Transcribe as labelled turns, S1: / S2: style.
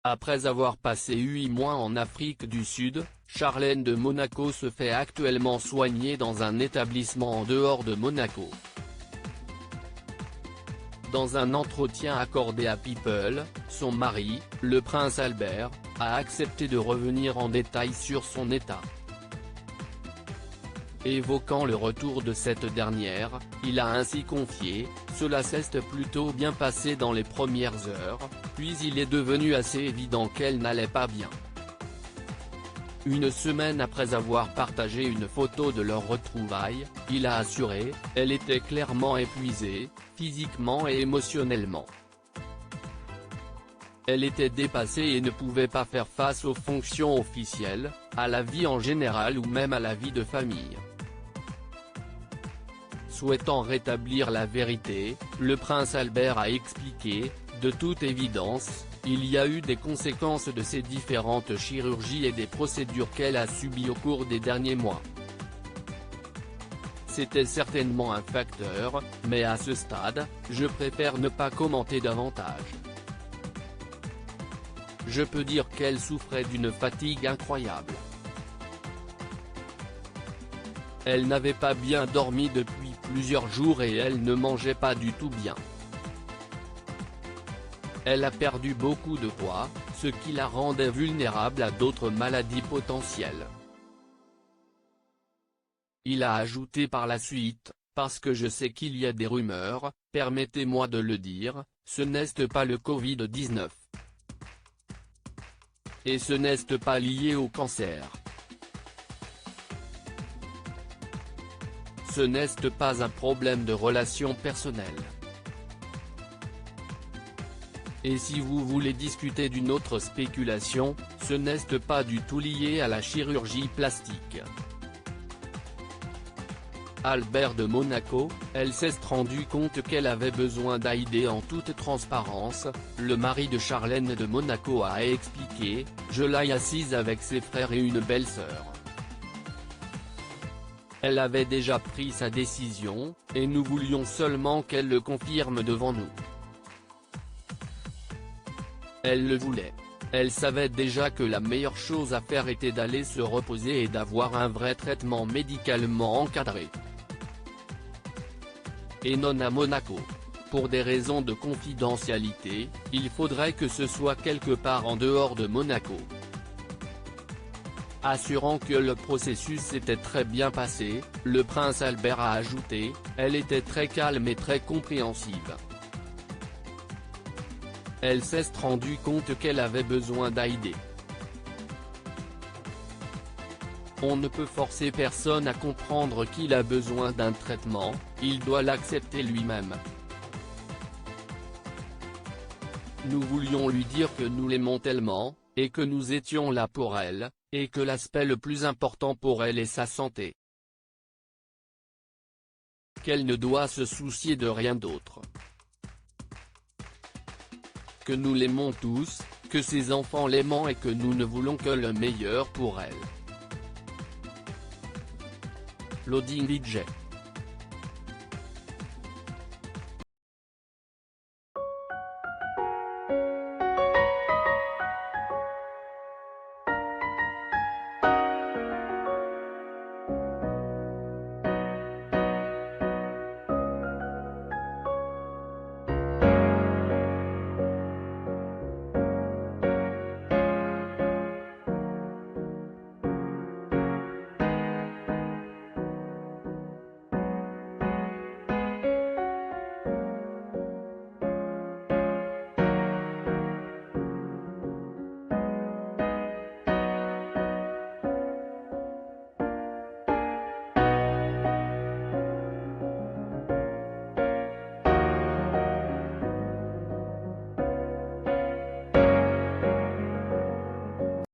S1: Après avoir passé 8 mois en Afrique du Sud, Charlène de Monaco se fait actuellement soigner dans un établissement en dehors de Monaco. Dans un entretien accordé à People, son mari, le prince Albert, a accepté de revenir en détail sur son état. Évoquant le retour de cette dernière, il a ainsi confié « Cela s'est plutôt bien passé dans les premières heures, puis il est devenu assez évident qu'elle n'allait pas bien. » Une semaine après avoir partagé une photo de leur retrouvailles, il a assuré « Elle était clairement épuisée, physiquement et émotionnellement. Elle était dépassée et ne pouvait pas faire face aux fonctions officielles, à la vie en général ou même à la vie de famille. » Souhaitant rétablir la vérité, le prince Albert a expliqué « De toute évidence, il y a eu des conséquences de ces différentes chirurgies et des procédures qu'elle a subies au cours des derniers mois. C'était certainement un facteur, mais à ce stade, je préfère ne pas commenter davantage. Je peux dire qu'elle souffrait d'une fatigue incroyable. Elle n'avait pas bien dormi depuis plusieurs jours et elle ne mangeait pas du tout bien. Elle a perdu beaucoup de poids, ce qui la rendait vulnérable à d'autres maladies potentielles. » Il a ajouté par la suite, « Parce que je sais qu'il y a des rumeurs, permettez-moi de le dire, ce n'est pas le Covid-19. Et ce n'est pas lié au cancer. Ce n'est pas un problème de relations personnelles. Et si vous voulez discuter d'une autre spéculation, ce n'est pas du tout lié à la chirurgie plastique. » Albert de Monaco, elle s'est rendu compte qu'elle avait besoin d'aider en toute transparence, le mari de Charlène de Monaco a expliqué « Je l'ai assise avec ses frères et une belle-sœur. Elle avait déjà pris sa décision, et nous voulions seulement qu'elle le confirme devant nous. Elle le voulait. Elle savait déjà que la meilleure chose à faire était d'aller se reposer et d'avoir un vrai traitement médicalement encadré. Et non à Monaco. Pour des raisons de confidentialité, il faudrait que ce soit quelque part en dehors de Monaco. » Assurant que le processus s'était très bien passé, le prince Albert a ajouté « Elle était très calme et très compréhensive. Elle s'est rendue compte qu'elle avait besoin d'aider. On ne peut forcer personne à comprendre qu'il a besoin d'un traitement, il doit l'accepter lui-même. Nous voulions lui dire que nous l'aimons tellement, et que nous étions là pour elle, et que l'aspect le plus important pour elle est sa santé. Qu'elle ne doit se soucier de rien d'autre. Que nous l'aimons tous, que ses enfants l'aiment et que nous ne voulons que le meilleur pour elle. Loading DJ.